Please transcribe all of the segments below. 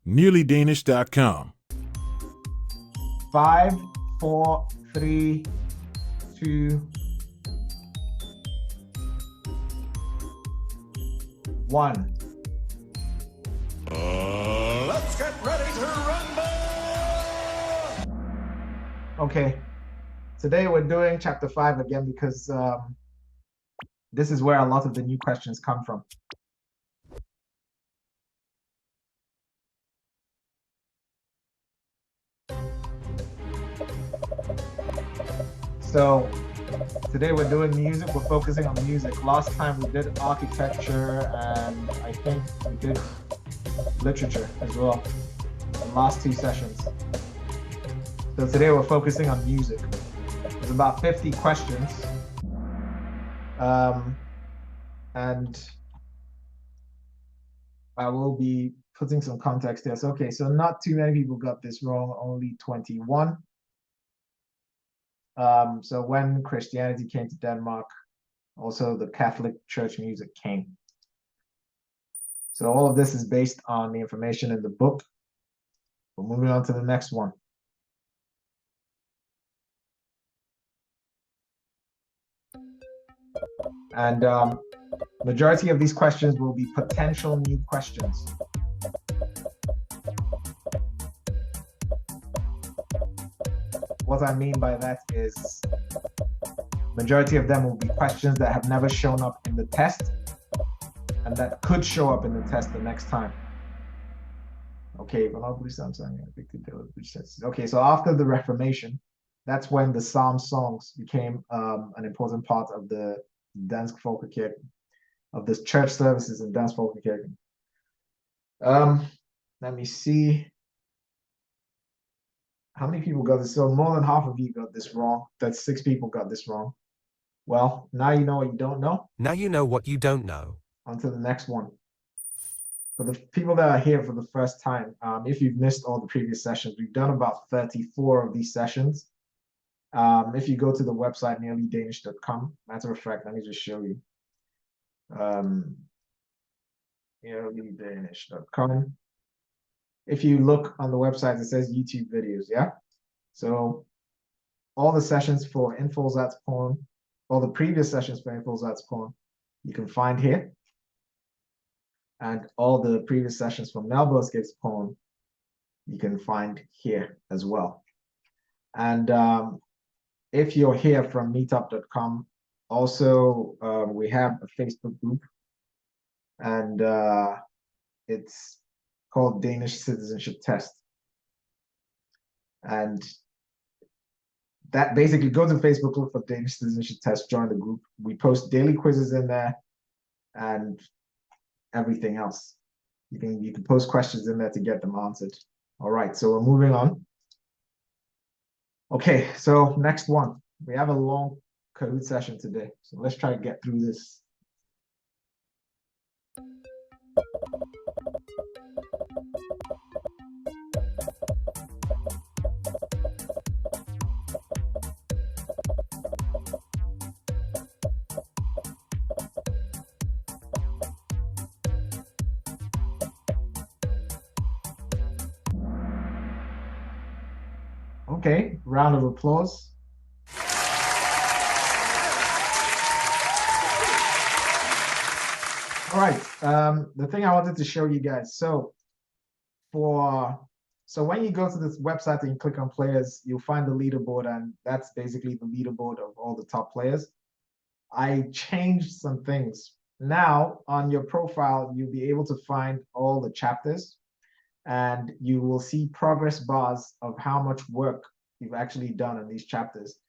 MusiCnearlydanish.com. 5, 4, 3, 2, 1. Let's get ready to rumble! Okay, today we're doing chapter 5 again because this is where a lot of the new questions come from. So today we're doing music, we're focusing on music. Last time we did architecture and I think we did literature as well, the last 2 sessions. So today we're focusing on music. There's about 50 questions. And I will be putting some context here. So, okay, so not too many people got this wrong, only 21. So when Christianity came to Denmark, also the Catholic Church music came. So all of this is based on the information in the book. We're moving on to the next one. And majority of these questions will be potential new questions. What I mean by that is majority of them will be questions that have never shown up in the test and that could show up in the test the next time. Okay, okay, so after the Reformation, that's when the psalm songs became an important part of the dansk folkekirken, of the church services in dansk folkekirken. Let me see. How many people got this? So more than half of you got this wrong. That's 6 people got this wrong. Well, now you know what you don't know. Now you know what you don't know. On to the next one. For the people that are here for the first time, if you've missed all the previous sessions, we've done about 34 of these sessions. If you go to the website nearlydanish.com, matter of fact, let me just show you. Nearlydanish.com. If you look on the website, it says YouTube videos, yeah? So all the sessions for INDFØDSRETSPRØVEN, all the previous sessions for INDFØDSRETSPRØVEN, you can find here. And all the previous sessions for Medborgerskabsprøven, you can find here as well. And if you're here from meetup.com, also we have a Facebook group, and it's called Danish Citizenship Test. And that basically, go to Facebook, look for Danish Citizenship Test, join the group. We post daily quizzes in there and everything else. You can post questions in there to get them answered. All right, so we're moving on. Okay, so next one. We have a long Kahoot session today, so let's try to get through this. Okay, round of applause. All right, the thing I wanted to show you guys. So when you go to this website and you click on players, you'll find the leaderboard, and that's basically the leaderboard of all the top players. I changed some things. Now on your profile, you'll be able to find all the chapters, and you will see progress bars of how much work you've actually done in these chapters.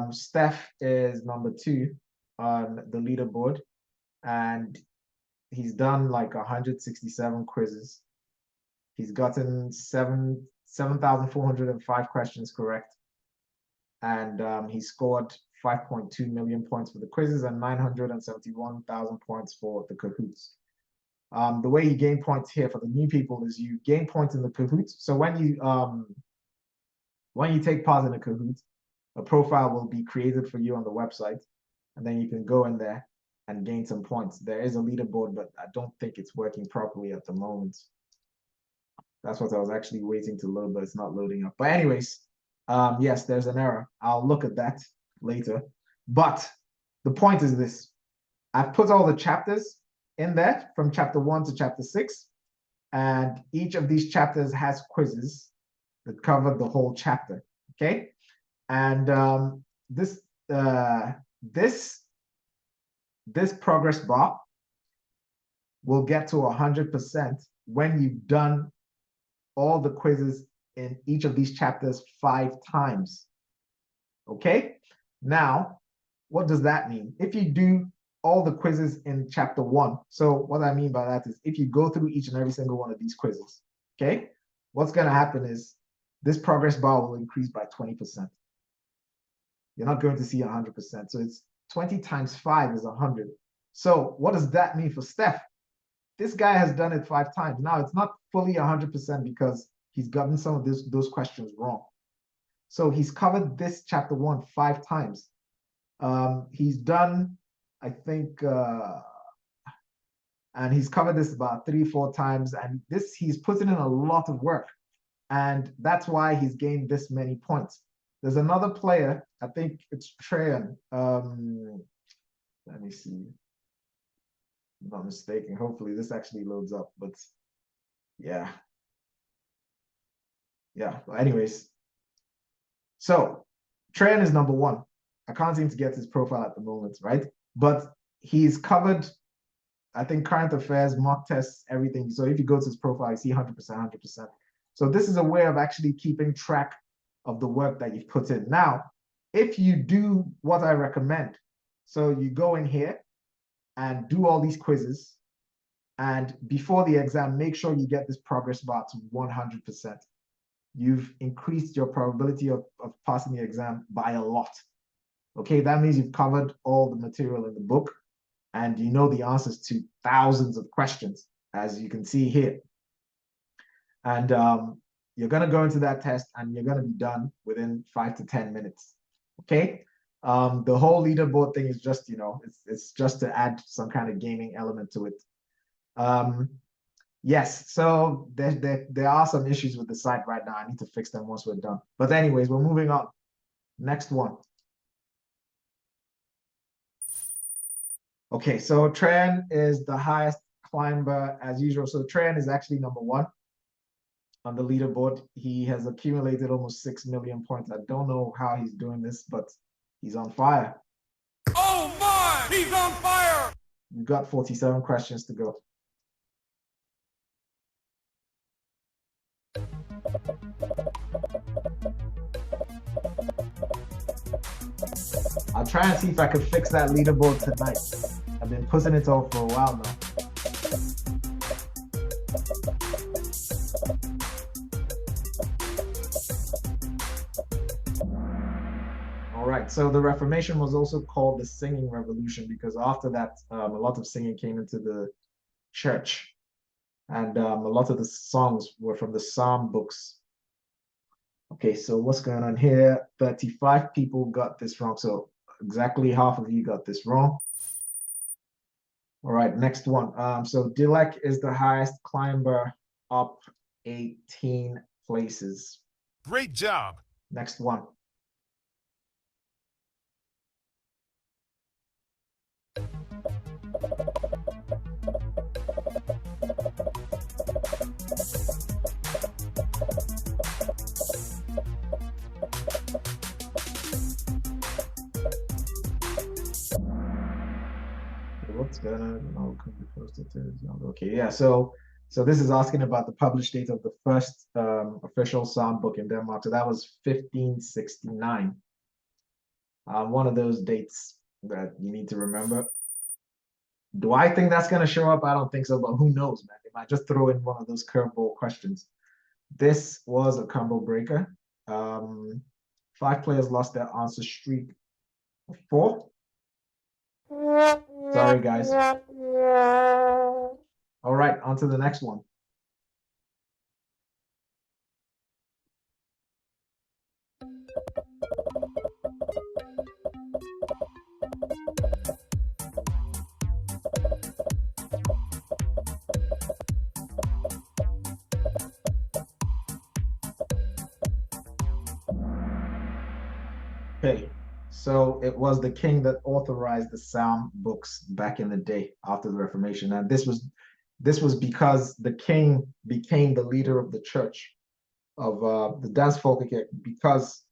Steph is number 2 on the leaderboard, and he's done like 167 quizzes. He's gotten 7,405 questions correct, and he scored 5.2 million points for the quizzes and 971,000 points for the Kahoots. The way you gain points here for the new people is you gain points in the Kahoot. So when you take part in a Kahoot, a profile will be created for you on the website, and then you can go in there and gain some points. There is a leaderboard, but I don't think it's working properly at the moment. That's what I was actually waiting to load, but it's not loading up. But anyways, yes, there's an error. I'll look at that later. But the point is this. I've put all the chapters in there from chapter 1 to chapter 6. And each of these chapters has quizzes that cover the whole chapter. Okay. And this progress bar will get to 100% when you've done all the quizzes in each of these chapters 5 times. Okay. Now, what does that mean? If you do all the quizzes in chapter 1, so what I mean by that is if you go through each and every single one of these quizzes, okay, what's going to happen is this progress bar will increase by 20%. You're not going to see 100%. So it's 20 times 5 is 100. So what does that mean for Steph? This guy has done it 5 times. Now, it's not fully 100% because he's gotten some of those questions wrong. So he's covered this chapter 1 5 times. He's done, I think, and he's covered this about 3-4 times. And he's putting in a lot of work. And that's why he's gained this many points. There's another player, I think it's Treyan. Let me see. I'm not mistaken. Hopefully this actually loads up, but yeah. Yeah, but anyways. So Treyan is number 1. I can't seem to get his profile at the moment, right? But he's covered, I think, current affairs, mock tests, everything. So if you go to his profile, you see 100%, 100%. So this is a way of actually keeping track of the work that you've put in. Now, if you do what I recommend, so you go in here and do all these quizzes, and before the exam, make sure you get this progress bar to 100%. You've increased your probability of passing the exam by a lot. Okay, that means you've covered all the material in the book, and you know the answers to thousands of questions, as you can see here. And you're going to go into that test and you're going to be done within 5 to 10 minutes. Okay. The whole leaderboard thing is just, it's just to add some kind of gaming element to it. Yes. So there are some issues with the site right now. I need to fix them once we're done. But anyways, we're moving on. Next one. Okay. So Treyan is the highest climber as usual. So Treyan is actually number 1. On the leaderboard. He has accumulated almost 6 million points. I don't know how he's doing this, but he's on fire. Oh my! He's on fire! We've got 47 questions to go. I'll try and see if I can fix that leaderboard tonight. I've been pushing it off for a while now. All right, so the Reformation was also called the Singing Revolution because after that, a lot of singing came into the church. And a lot of the songs were from the Psalm books. Okay, so what's going on here? 35 people got this wrong. So exactly half of you got this wrong. All right, next one. So Dilek is the highest climber, up 18 places. Great job. Next one. What's going on? No, can be posted to. Okay, yeah. So this is asking about the published date of the first official psalm book in Denmark. So that was 1569. One of those dates that you need to remember. Do I think that's going to show up? I don't think so, but who knows, man? They might just throw in one of those curveball questions. This was a combo breaker. 5 players lost their answer streak of 4. Sorry, guys. All right, on to the next one. Okay, so it was the king that authorized the psalm books back in the day after the Reformation, and this was because the king became the leader of the church of the Dance Folk, because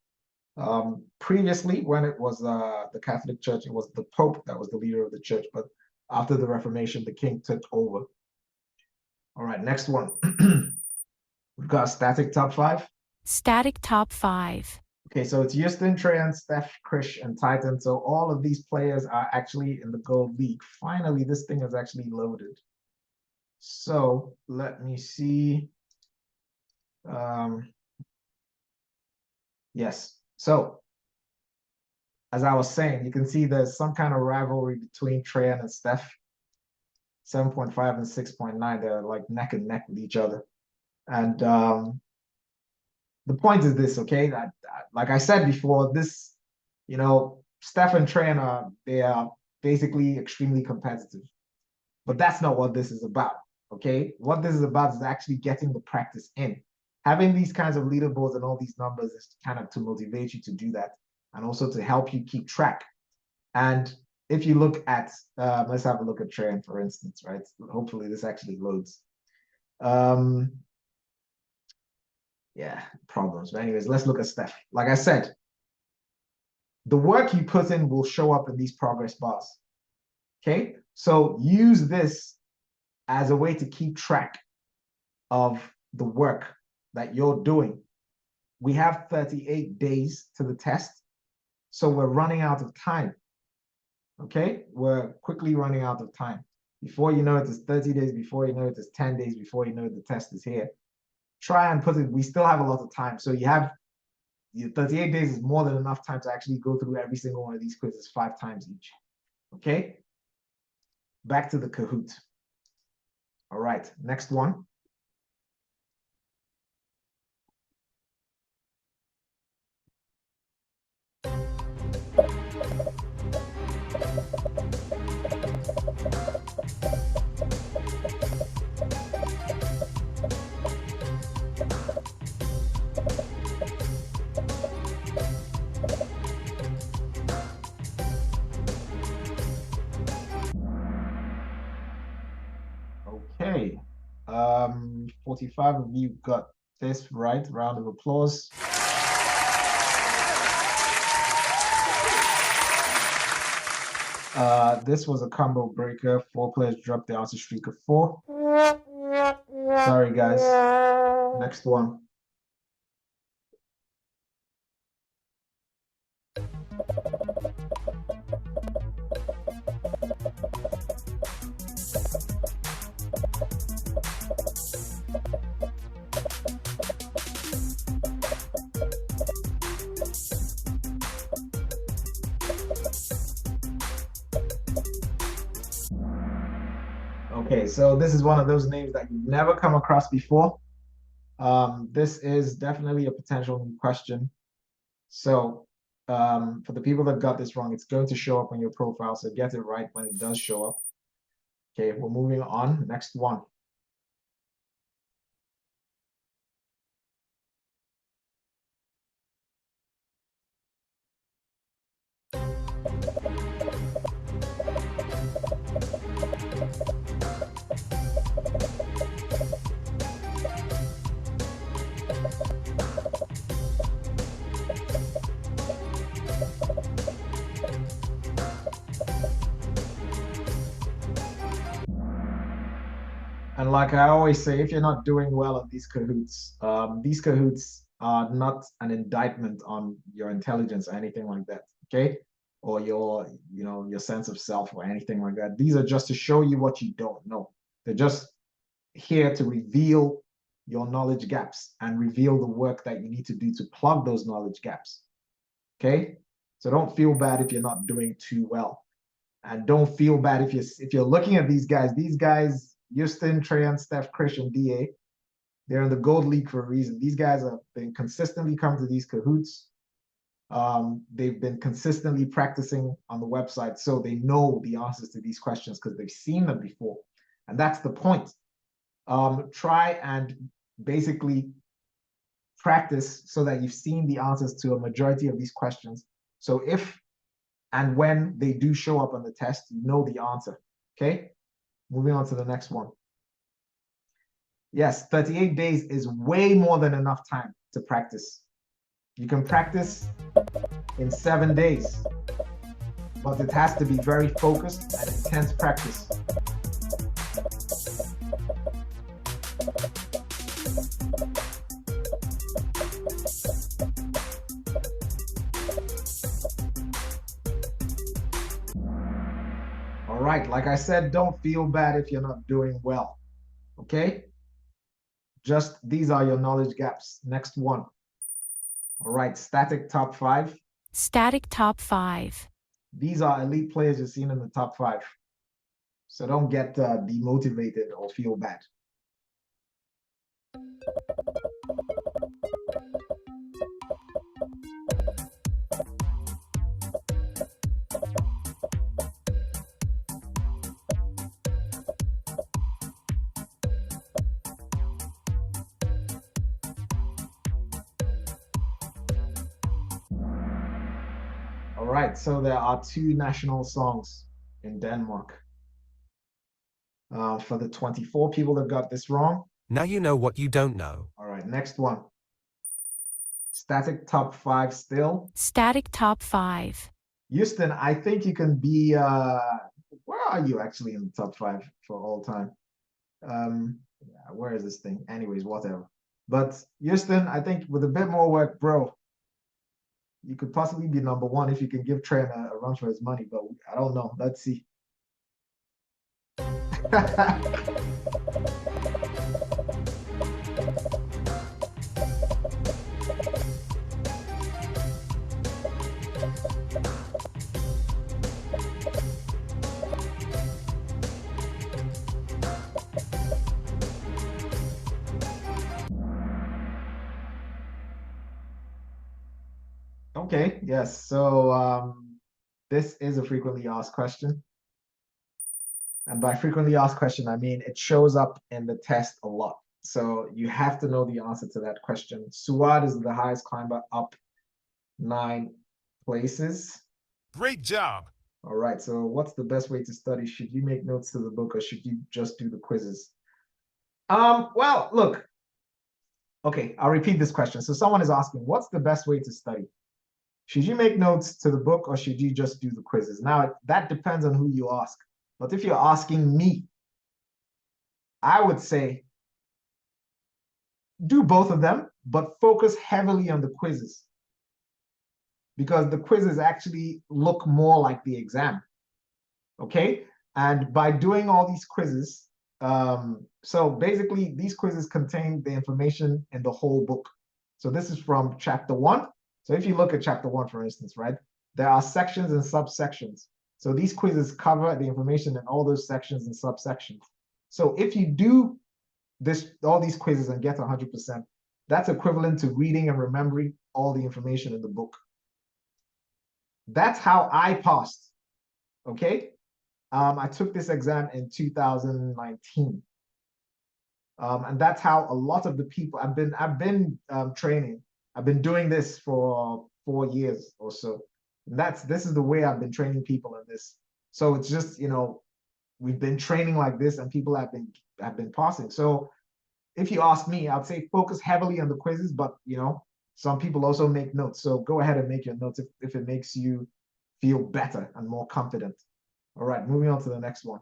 previously, when it was the Catholic Church, it was the Pope that was the leader of the church, but after the Reformation, the king took over. All right, next one. We've got a static top five. Static top 5. Okay, so it's Houston, Trajan, Steph, Krish, and Titan. So all of these players are actually in the Gold League. Finally, this thing is actually loaded. So let me see. Yes. So as I was saying, you can see there's some kind of rivalry between Trajan and Steph. 7.5 and 6.9, they're like neck and neck with each other. And the point is this, okay? Like I said before, this, Steph and Trajan they are basically extremely competitive. But that's not what this is about, okay? What this is about is actually getting the practice in. Having these kinds of leaderboards and all these numbers is kind of to motivate you to do that, and also to help you keep track. And if you look at, let's have a look at Trajan, for instance, right? Hopefully this actually loads. Yeah, problems. But anyways, let's look at Steph. Like I said, the work you put in will show up in these progress bars. Okay, so use this as a way to keep track of the work that you're doing. We have 38 days to the test, so we're running out of time. Okay, we're quickly running out of time. Before you know it, it's 30 days. Before you know it, it's 10 days. Before you know it, the test is here. Try and put it, we still have a lot of time. So you have, 38 days is more than enough time to actually go through every single one of these quizzes 5 times each. Okay, back to the Kahoot. All right, next one. Okay, 45 of you got this right. Round of applause. This was a combo breaker. 4 players dropped the answer streak of 4. Sorry, guys. Next one. Okay, so this is one of those names that you've never come across before. This is definitely a potential new question. So for the people that got this wrong, it's going to show up on your profile, so get it right when it does show up. Okay, we're moving on. Next one. And like I always say, if you're not doing well at these Kahoots are not an indictment on your intelligence or anything like that, okay? Or your sense of self or anything like that. These are just to show you what you don't know. They're just here to reveal your knowledge gaps and reveal the work that you need to do to plug those knowledge gaps, okay? So don't feel bad if you're not doing too well. And don't feel bad if you're looking at these guys, Houston, Trajan, Steph, Krish, and DA, they're in the Gold League for a reason. These guys have been consistently coming to these Kahoots. They've been consistently practicing on the website, so they know the answers to these questions because they've seen them before. And that's the point. Try and basically practice so that you've seen the answers to a majority of these questions, So if and when they do show up on the test, you know the answer. Okay, moving on to the next one. Yes, 38 days is way more than enough time to practice. You can practice in 7 days, but it has to be very focused and intense practice. All right, like I said, don't feel bad if you're not doing well, okay? Just these are your knowledge gaps. Next one. All right, static top 5. Static top 5. These are elite players you've seen in the top 5. So don't get demotivated or feel bad. All right, so there are 2 national songs in Denmark. For the 24 people that got this wrong. Now you know what you don't know. All right, next one. Static top 5 still. Static top 5. Houston, I think you can be, where are you actually in the top 5 for all time? Yeah, where is this thing? Anyways, whatever. But Houston, I think with a bit more work, bro, you could possibly be number 1 if you can give Trey a run for his money, but I don't know. Let's see. Okay, yes. So this is a frequently asked question. And by frequently asked question, I mean it shows up in the test a lot. So you have to know the answer to that question. Suad is the highest climber, up 9 places. Great job. All right, so what's the best way to study? Should you make notes to the book or should you just do the quizzes? Well, look. Okay, I'll repeat this question. So someone is asking, what's the best way to study? Should you make notes to the book or should you just do the quizzes? Now, that depends on who you ask. But if you're asking me, I would say do both of them, but focus heavily on the quizzes. Because the quizzes actually look more like the exam. Okay? And by doing all these quizzes, so basically these quizzes contain the information in the whole book. So this is from chapter 1. So if you look at chapter 1, for instance, right, there are sections and subsections. So these quizzes cover the information in all those sections and subsections. So if you do all these quizzes and get 100%, that's equivalent to reading and remembering all the information in the book. That's how I passed. Okay, I took this exam in 2019, and that's how a lot of the people I've been training. I've been doing this for 4 years or so. And this is the way I've been training people in this. So it's just, you know, we've been training like this and people have been passing. So if you ask me, I'd say focus heavily on the quizzes, but you know, some people also make notes. So go ahead and make your notes if it makes you feel better and more confident. All right, moving on to the next one.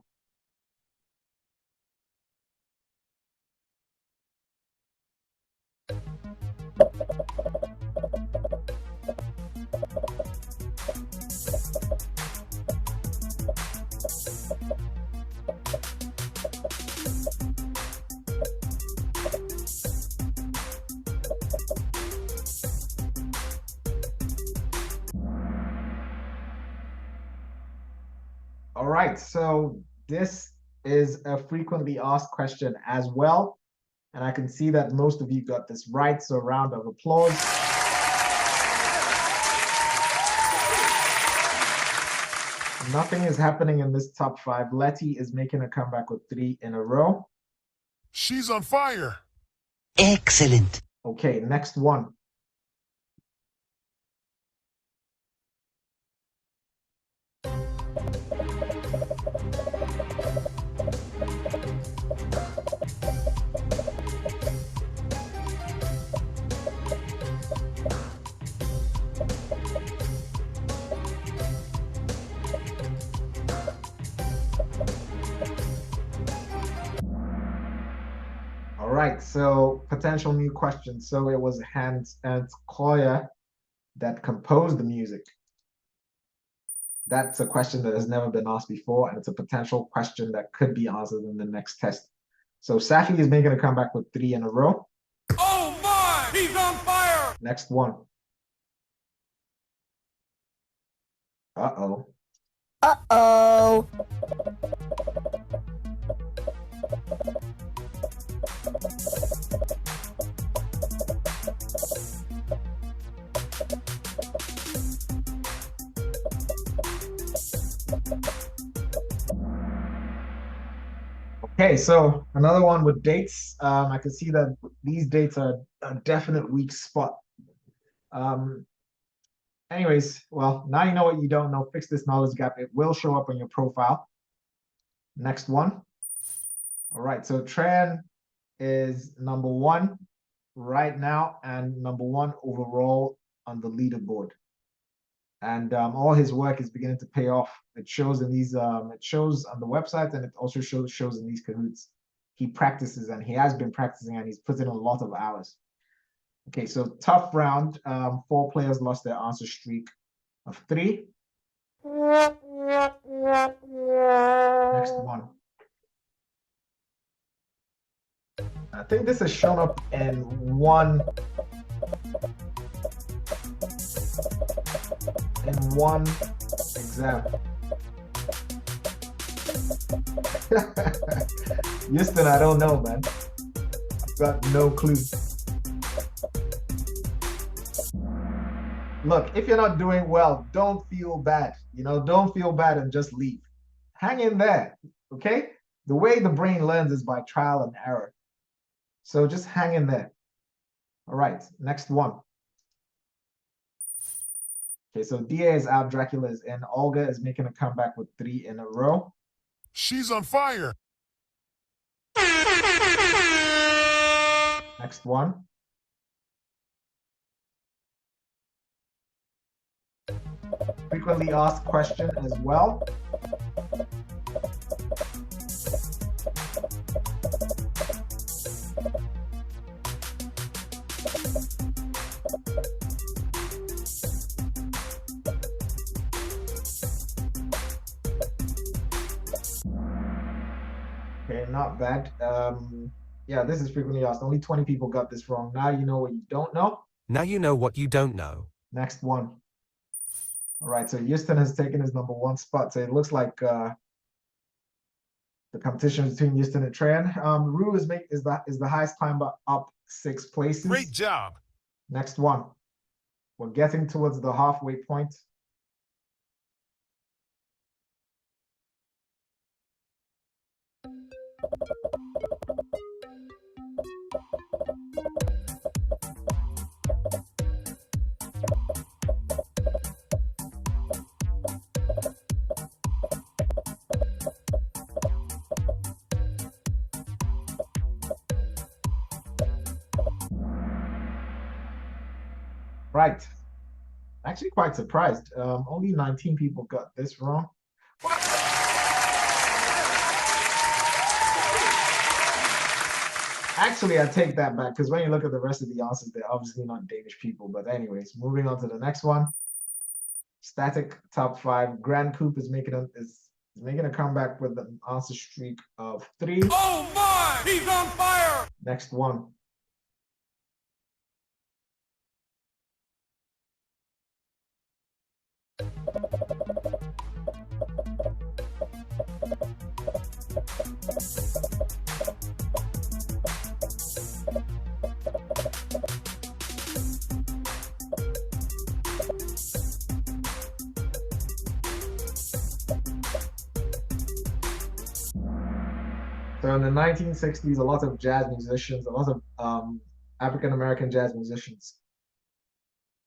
All right, so this is a frequently asked question as well. And I can see that most of you got this right, so a round of applause. Nothing is happening in this top 5. Letty is making a comeback with 3 in a row. She's on fire. Excellent. Okay, next one. right, so potential new questions. So it was Hans and Koya that composed the music. That's a question that has never been asked before, and it's a potential question that could be answered in the next test. So Safi is making a comeback with 3 in a row. Oh my! He's on fire! Next one. Uh-oh. Uh-oh. Okay, so another one with dates. I can see that these dates are a definite weak spot. Anyways, well, now you know what you don't know. Fix this knowledge gap. It will show up on your profile. Next one. All right, so Tran is number 1 right now and number 1 overall on the leaderboard. And all his work is beginning to pay off. It shows in these, it shows on the website, and it also shows in these Kahoots. He practices, and he has been practicing, and he's put in a lot of hours. Okay, so tough round. 4 players lost their answer streak of 3. Next one. I think this has shown up in one exam. Houston, I don't know, man. I've got no clue. Look, if you're not doing well, don't feel bad. You know, don't feel bad and just leave. Hang in there, okay? The way the brain learns is by trial and error. So just hang in there. All right, next one. Okay, so DA is out, Dracula is in. Olga is making a comeback with 3 in a row. She's on fire! Next one. Frequently asked question as well. Okay, not bad. Yeah, this is frequently asked. Only 20 people got this wrong. Now you know what you don't know. Now you know what you don't know. Next one. All right, so Houston has taken his number 1 spot. So it looks like the competition between Houston and Tran. Rue is the highest climber, up 6 places. Great job! Next one. We're getting towards the halfway point. Right. Actually quite surprised. Only 19 people got this wrong. Actually, I take that back, because when you look at the rest of the answers, they're obviously not Danish people. But anyways, moving on to the next one. Static top 5. Grand Coupe is making a comeback with an answer streak of 3. Oh my! He's on fire! Next one. So in the 1960s, a lot of jazz musicians, a lot of African-American jazz musicians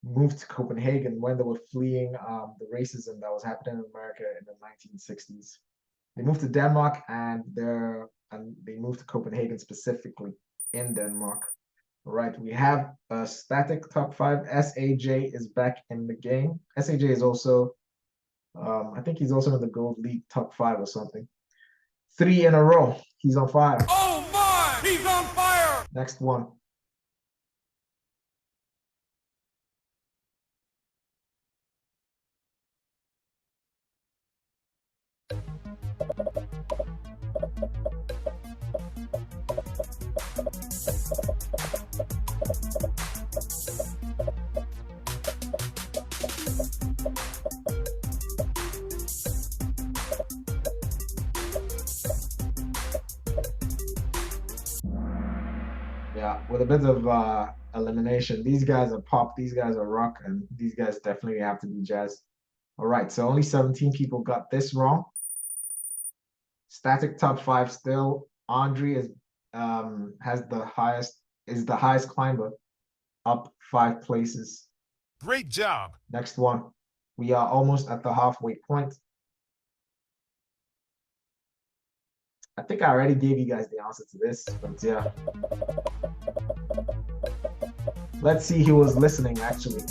moved to Copenhagen when they were fleeing the racism that was happening in America in the 1960s. They moved to Denmark, and they moved to Copenhagen specifically in Denmark. All right, we have a static top 5. SAJ is back in the game. SAJ is also, I think he's also in the Gold League top 5 or something. 3 in a row. He's on fire. Oh my! He's on fire! Next one. Yeah, with a bit of elimination. These guys are pop, these guys are rock, and these guys definitely have to be jazz. All right, so only 17 people got this wrong. Static top five still. Andre is is the highest climber, up 5 places. Great job. Next one. We are almost at the halfway point. I think I already gave you guys the answer to this, but yeah. Let's see who was listening actually.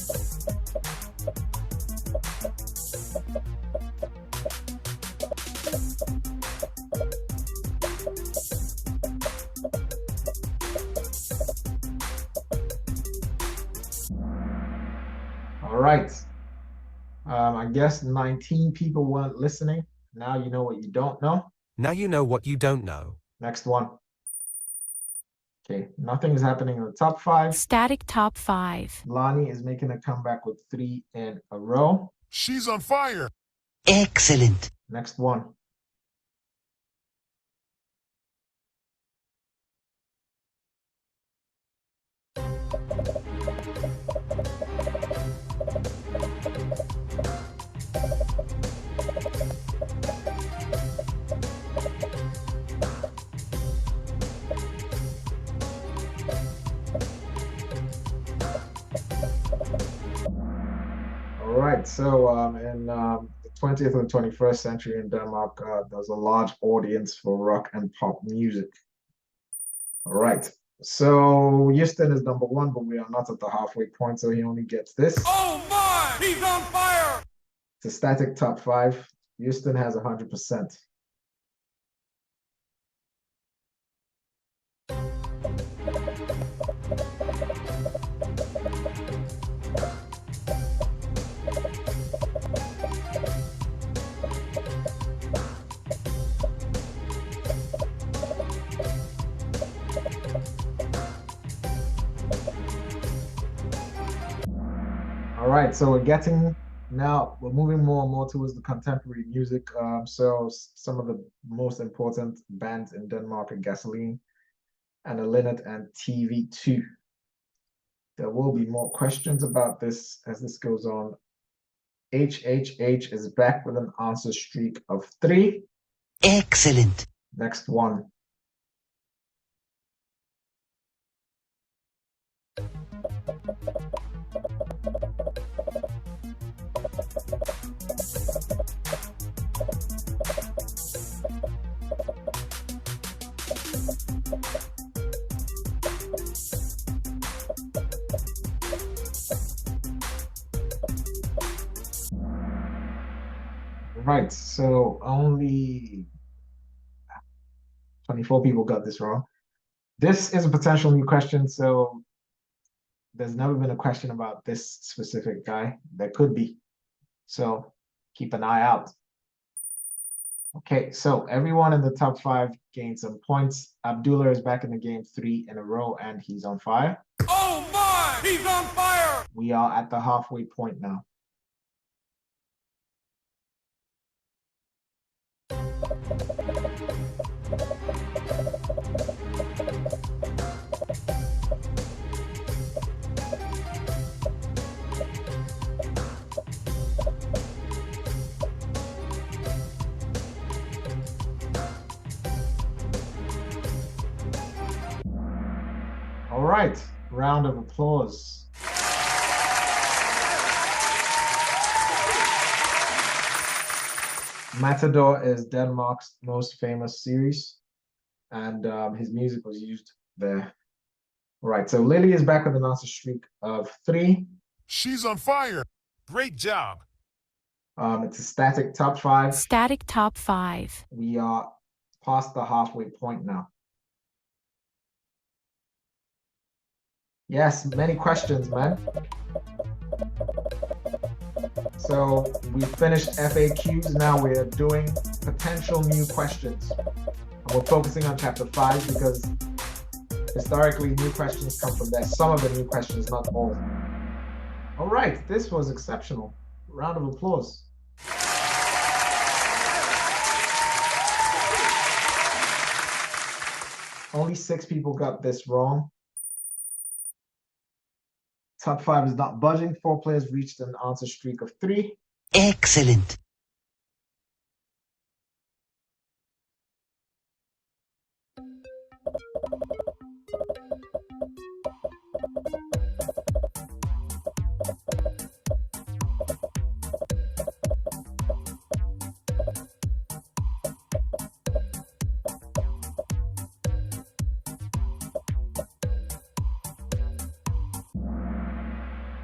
All right. I guess 19 people weren't listening. Now you know what you don't know. Now you know what you don't know. Next one. Okay, nothing's happening in the top 5. Static top 5. Lonnie is making a comeback with 3 in a row. She's on fire. Excellent. Next one. All right, so in the 20th and 21st century in Denmark, there's a large audience for rock and pop music. All right, so Houston is number 1, but we are not at the halfway point, so he only gets this. Oh my! He's on fire! It's a static top 5. Houston has 100%. All right, so we're moving more and more towards the contemporary music. So some of the most important bands in Denmark are Gasoline, and Linnet, and TV2. There will be more questions about this as this goes on. HHH is back with an answer streak of 3. Excellent. Next one. Right, so only 24 people got this wrong. This is a potential new question, so there's never been a question about this specific guy. There could be, so keep an eye out. Okay, so everyone in the top 5 gained some points. Abdullah is back in the game 3 in a row, and he's on fire. Oh my! He's on fire! We are at the halfway point now. All right, round of applause. Matador is Denmark's most famous series, and his music was used there. All right, so Lily is back with an answer streak of 3. She's on fire. Great job. It's a static top 5. Static top 5. We are past the halfway point now. Yes, many questions, man. So we finished FAQs. Now we're doing potential new questions. And we're focusing on chapter 5 because historically new questions come from there. Some of the new questions, not all. All right, this was exceptional. Round of applause. Only 6 people got this wrong. Top 5 is not budging. 4 players reached an answer streak of 3. Excellent.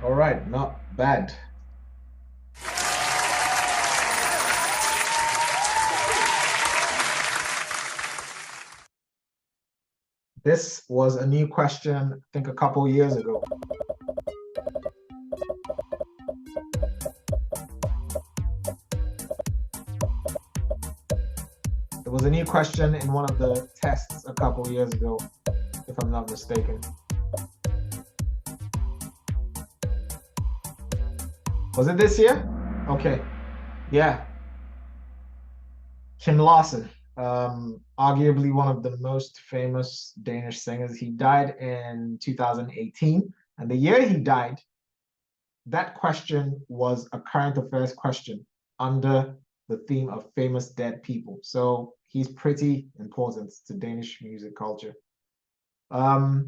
All right, not bad. This was a new question, I think a couple years ago. It was a new question in one of the tests a couple years ago, if I'm not mistaken. Was it this year? Okay. Yeah. Kim Larsen, arguably one of the most famous Danish singers. He died in 2018. And the year he died, that question was a current affairs question under the theme of famous dead people. So he's pretty important to Danish music culture. All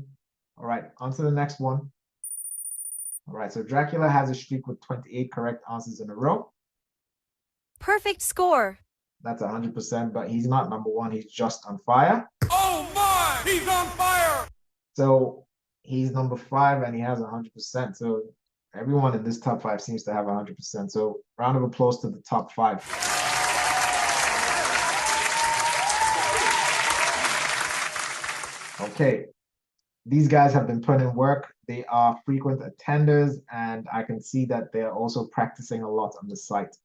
right, on to the next one. All right, so Dracula has a streak with 28 correct answers in a row. Perfect score. That's 100%, but he's not number 1. He's just on fire. Oh my! He's on fire! So he's number 5 and he has 100%. So everyone in this top 5 seems to have 100%. So round of applause to the top 5. Okay, these guys have been putting in work. They are frequent attenders, and I can see that they're also practicing a lot on the site.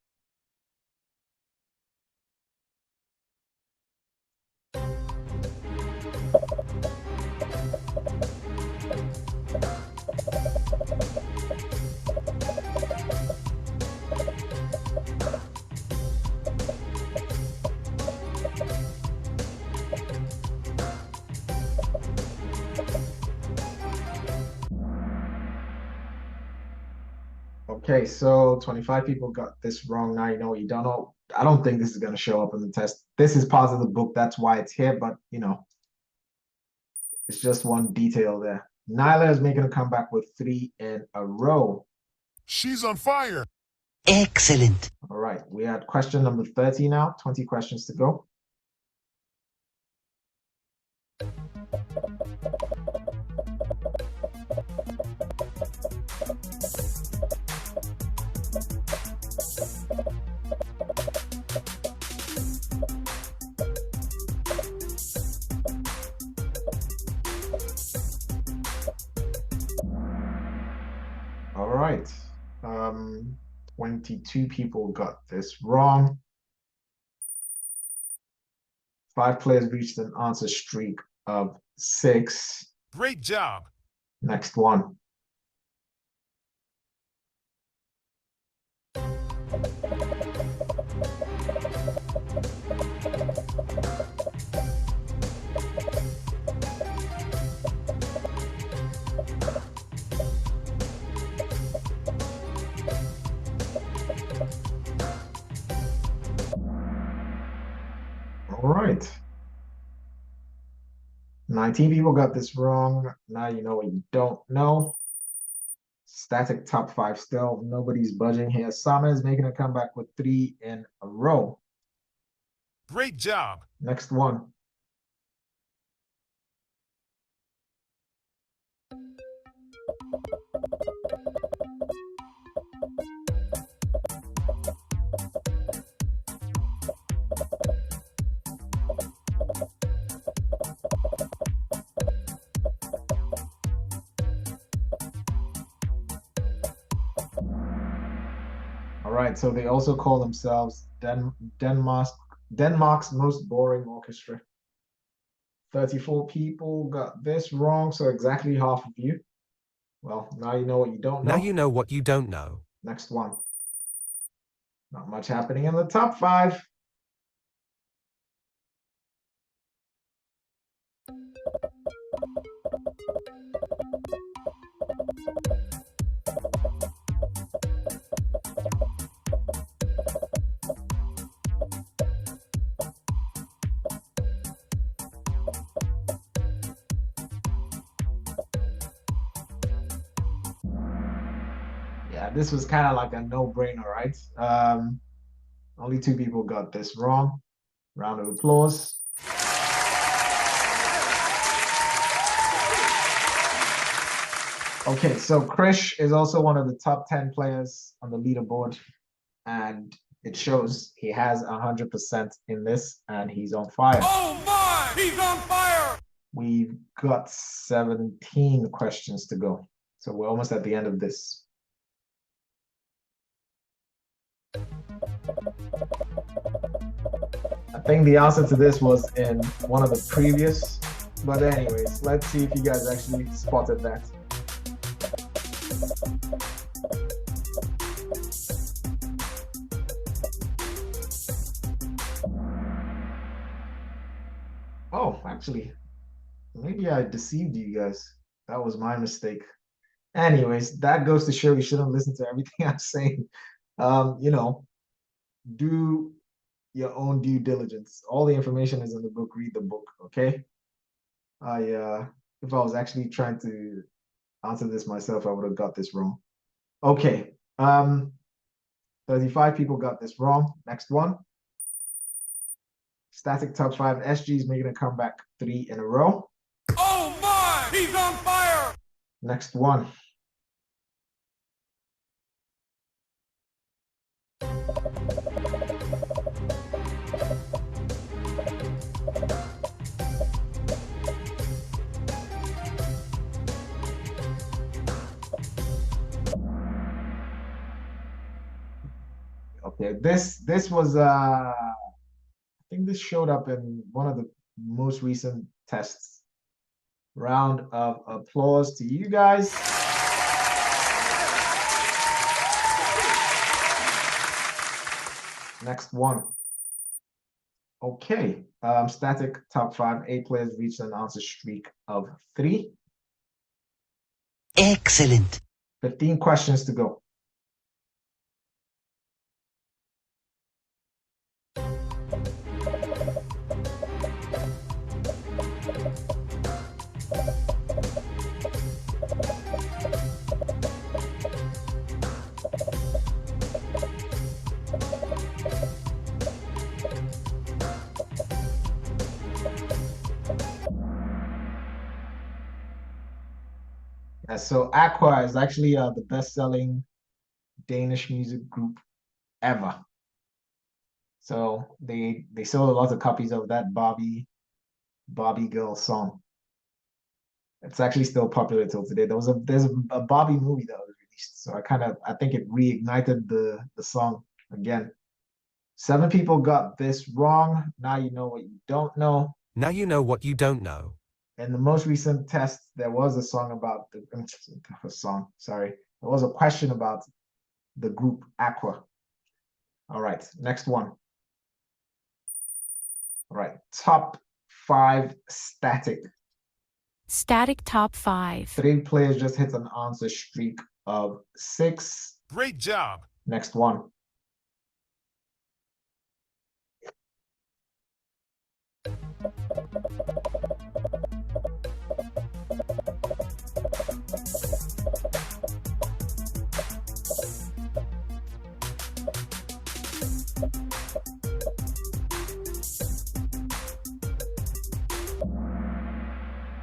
Okay, so 25 people got this wrong. Now you know what you don't know. I don't think this is going to show up in the test. This is part of the book. That's why it's here. But, you know, it's just one detail there. Nyla is making a comeback with 3 in a row. She's on fire! Excellent. All right, we are at question number 30 now. 20 questions to go. All right. 22 people got this wrong. 5 players reached an answer streak of 6. Great job! Next one. All right. 19 people got this wrong. Now you know what you don't know. Static top 5 still. Nobody's budging here. Sama is making a comeback with 3 in a row. Great job! Next one. right, so they also call themselves Denmark's most boring orchestra. 34 people got this wrong, so exactly half of you. Well, now you know what you don't know. Now you know what you don't know. Next one. Not much happening in the top 5. Yeah, this was kind of like a no-brainer, right? Only 2 people got this wrong. Round of applause. Okay, so Krish is also one of the top 10 players on the leaderboard, and it shows he has 100% in this, and he's on fire. Oh my! He's on fire! We've got 17 questions to go, so we're almost at the end of this. I think the answer to this was in one of the previous, but anyways, let's see if you guys actually spotted that. Oh, actually, maybe I deceived you guys. That was my mistake. Anyways, that goes to show you shouldn't listen to everything I'm saying. You know, do your own due diligence. All the information is in the book. Read the book, okay? If I was actually trying to answer this myself, I would have got this wrong. Okay. 35 people got this wrong. Next one. Static top 5. SG is making a comeback 3 in a row. Oh my! He's on fire! Next one. Okay, this was I think this showed up in one of the most recent tests. Round of applause to you guys. Next one. Okay, static top 5. 8 players reached an answer streak of 3. Excellent. 15 questions to go. Yeah, so Aqua is actually the best-selling Danish music group ever. So they sold a lot of copies of that Barbie girl song. It's actually still popular till today. There's a Barbie movie that was released, so I think it reignited the song again. 7 people got this wrong. Now you know what you don't know. Now you know what you don't know. In the most recent test, there was a song about there was a question about the group Aqua. All right, next one. All right, top 5 static. Static top 5. 3 players just hit an answer streak of 6. Great job! Next one.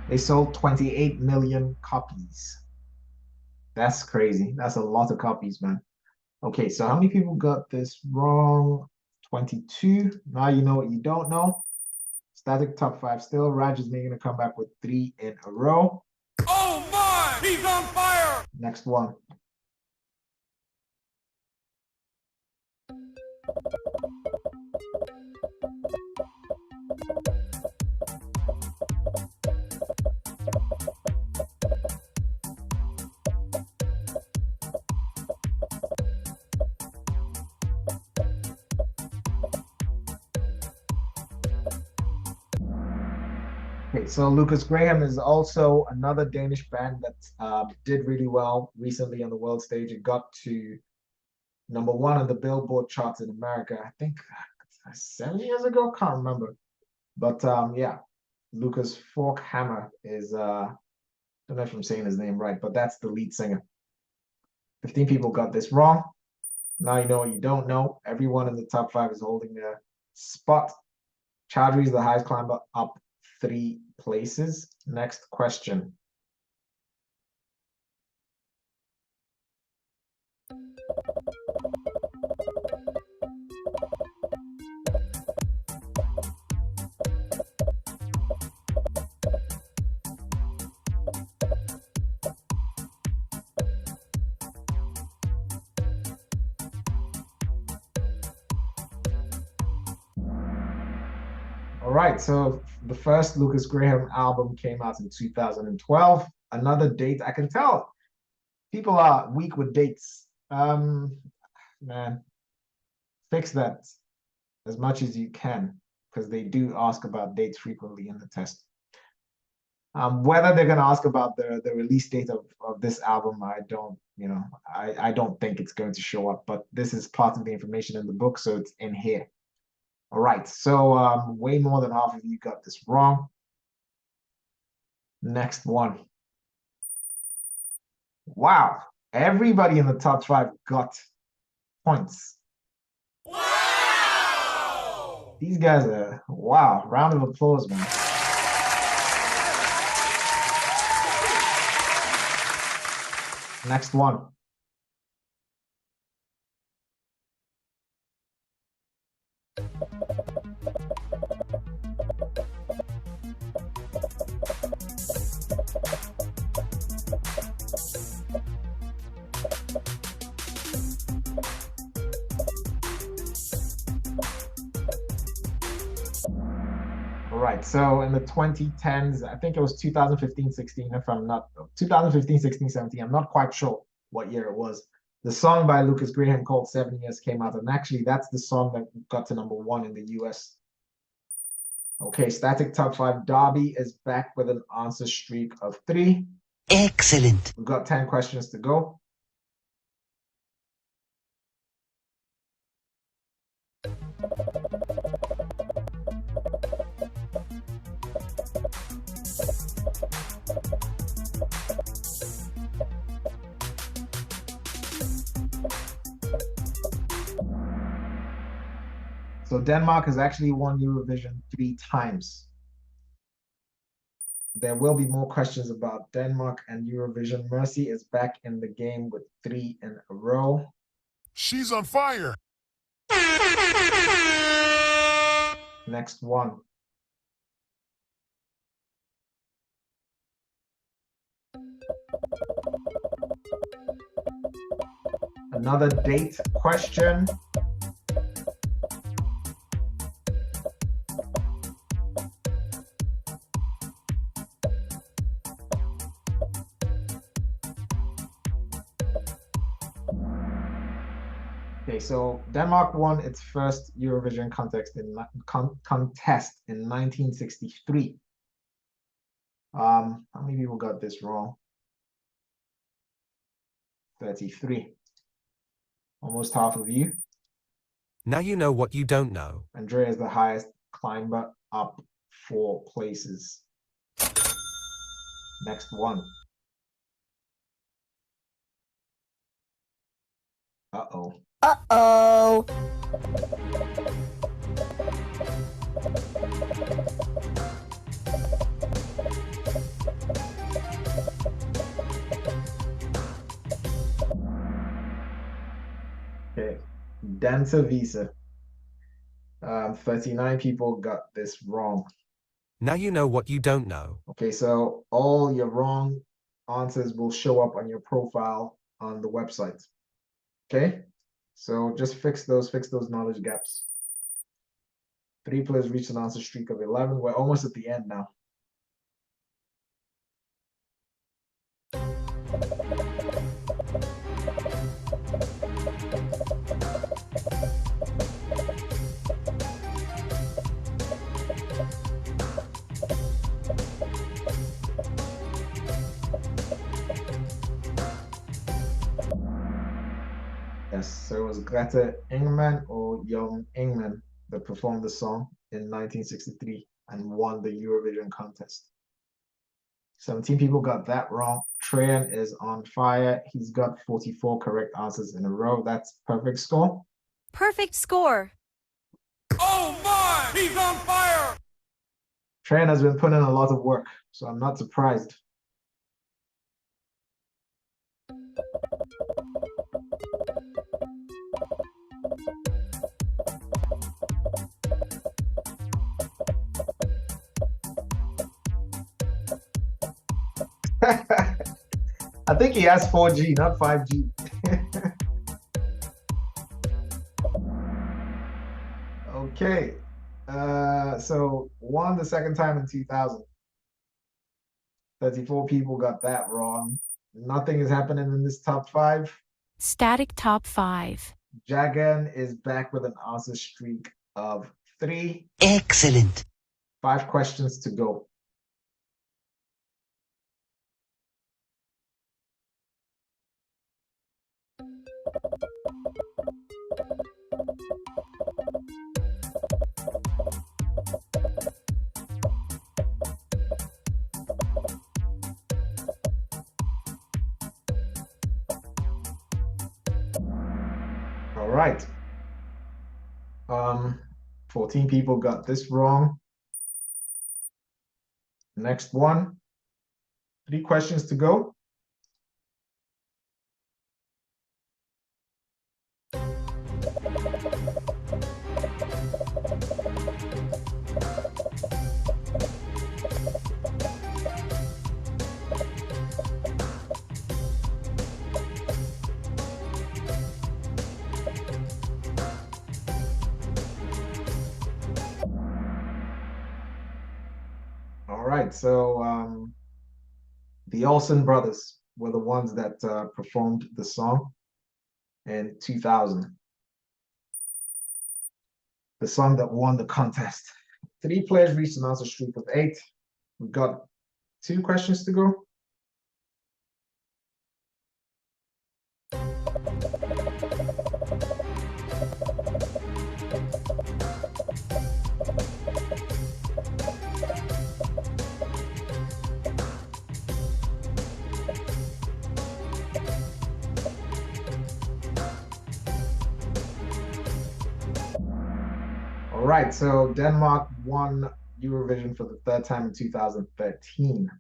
They sold 28 million copies. That's crazy. That's a lot of copies, man. Okay, so how many people got this wrong? 22. Now you know what you don't know. Static top 5 still. Raj is making a comeback with 3 in a row. Oh my! He's on fire! Next one. Okay, so Lucas Graham is also another Danish band that did really well recently on the world stage. It got to #1 on the Billboard charts in America, I think 7 years ago, can't remember. But yeah, Lucas Forkhammer is, don't know if I'm saying his name right, but that's the lead singer. 15 people got this wrong. Now you know what you don't know. Everyone in the top 5 is holding their spot. Chaudhry is the highest climber, up 3 places. Next question. All right, so the first Lucas Graham album came out in 2012. Another date, I can tell people are weak with dates. Man, fix that as much as you can, because they do ask about dates frequently in the test. Whether they're gonna ask about the release date of this album, I don't, I don't think it's going to show up, but this is part of the information in the book, so it's in here. All right, so way more than half of you got this wrong. Next one. Wow, everybody in the top 5 got points. Wow! These guys are, wow, round of applause, man. Next one. Right, so in the 2010s, I think it was 2015-16, if I'm not, 2015-16-17, I'm not quite sure what year it was. The song by Lucas Graham called 7 Years came out, and actually that's the song that got to #1 in the US. Okay, static top 5. Darby is back with an answer streak of 3. Excellent. We've got 10 questions to go. So Denmark has actually won Eurovision 3 times. There will be more questions about Denmark and Eurovision. Mercy is back in the game with 3 in a row. She's on fire! Next one. Another date question. Okay, so Denmark won its first Eurovision contest in 1963. How many people got this wrong? 33. Almost half of you. Now you know what you don't know. Andrea is the highest climber, up 4 places. Next one. Uh-oh. Uh-oh. Okay, Dancer Visa. 39 people got this wrong. Now you know what you don't know. Okay, so all your wrong answers will show up on your profile on the website. Okay? So just fix those knowledge gaps. 3 players reached an answer streak of 11. We're almost at the end now. Yes, so it was Greta Ingman or Young Ingman that performed the song in 1963 and won the Eurovision contest. 17 people got that wrong. Trajan is on fire. He's got 44 correct answers in a row. That's perfect score. Perfect score. Oh my! He's on fire! Trajan has been putting in a lot of work, so I'm not surprised. I think he has 4G, not 5G. Okay. So won the second time in 2000. 34 people got that wrong. Nothing is happening in this top 5. Static top 5. Jagan is back with an answer streak of 3. Excellent. 5 questions to go. All right. 14 people got this wrong. Next one. 3 questions to go. All right, so the Olsen brothers were the ones that performed the song in 2000. The song that won the contest. 3 players reached an answer streak of 8. We've got 2 questions to go. All right, so Denmark won Eurovision for the 3rd time in 2013.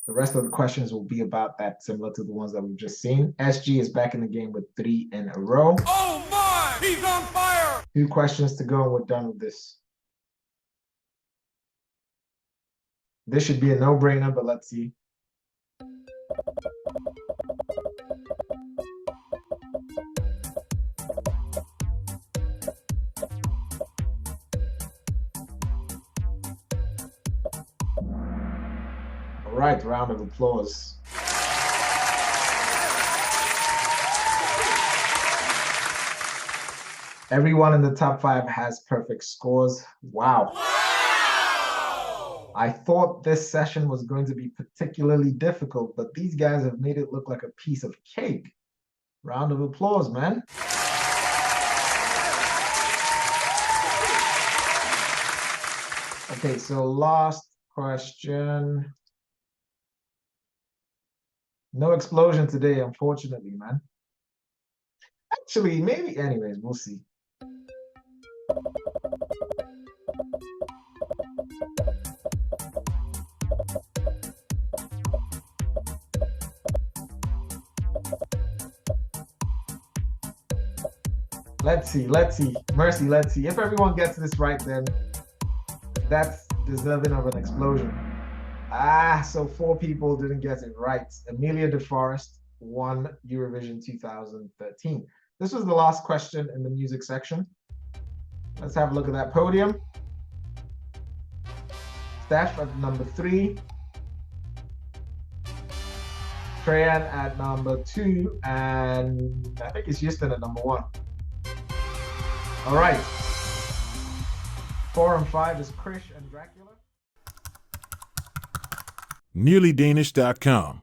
The rest of the questions will be about that, similar to the ones that we've just seen. SG is back in the game with 3 in a row. Oh my! He's on fire! 2 questions to go and we're done with this. This should be a no-brainer, but let's see. All right, round of applause. Everyone in the top 5 has perfect scores. Wow. I thought this session was going to be particularly difficult, but these guys have made it look like a piece of cake. Round of applause, man. Okay, so last question. No explosion today, unfortunately, man. Actually, maybe, anyways, we'll see. Let's see. Mercy, let's see. If everyone gets this right, then that's deserving of an explosion. So 4 people didn't get it right. Amelia de Forest won Eurovision 2013. this was the last question in the music section. Let's have a look at that podium. Steph at number 3. Treyan at number 2. And I think it's Houston at number 1. All right. 4 and 5 is Krish and Dracula. NearlyDanish.com